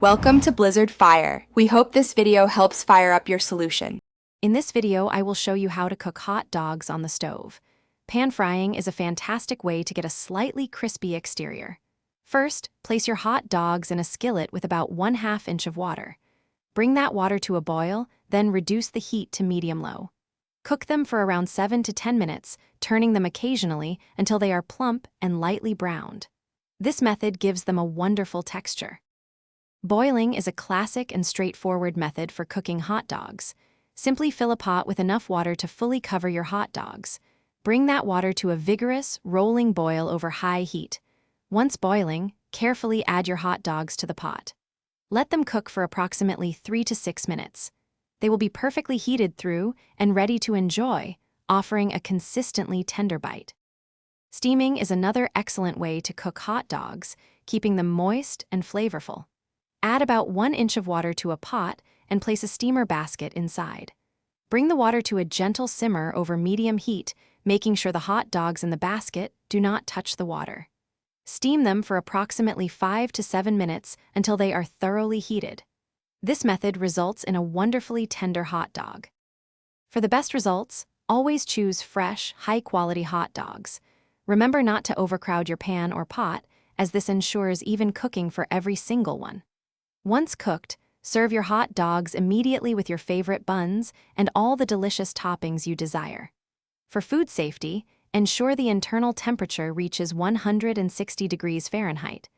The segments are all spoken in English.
Welcome to Blizzard Fire. We hope this video helps fire up your solution. In this video, I will show you how to cook hot dogs on the stove. Pan frying is a fantastic way to get a slightly crispy exterior. First, place your hot dogs in a skillet with about 1/2 inch of water. Bring that water to a boil, then reduce the heat to medium-low. Cook them for around 7 to 10 minutes, turning them occasionally until they are plump and lightly browned. This method gives them a wonderful texture. Boiling is a classic and straightforward method for cooking hot dogs. Simply fill a pot with enough water to fully cover your hot dogs. Bring that water to a vigorous, rolling boil over high heat. Once boiling, carefully add your hot dogs to the pot. Let them cook for approximately 3 to 6 minutes. They will be perfectly heated through and ready to enjoy, offering a consistently tender bite. Steaming is another excellent way to cook hot dogs, keeping them moist and flavorful. Add about 1 inch of water to a pot and place a steamer basket inside. Bring the water to a gentle simmer over medium heat, making sure the hot dogs in the basket do not touch the water. Steam them for approximately 5 to 7 minutes until they are thoroughly heated. This method results in a wonderfully tender hot dog. For the best results, always choose fresh, high-quality hot dogs. Remember not to overcrowd your pan or pot, as this ensures even cooking for every single one. Once cooked, serve your hot dogs immediately with your favorite buns and all the delicious toppings you desire. For food safety, ensure the internal temperature reaches 160 degrees Fahrenheit.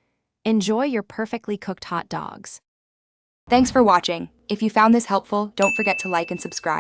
Enjoy your perfectly cooked hot dogs. Thanks for watching. If you found this helpful, don't forget to like and subscribe.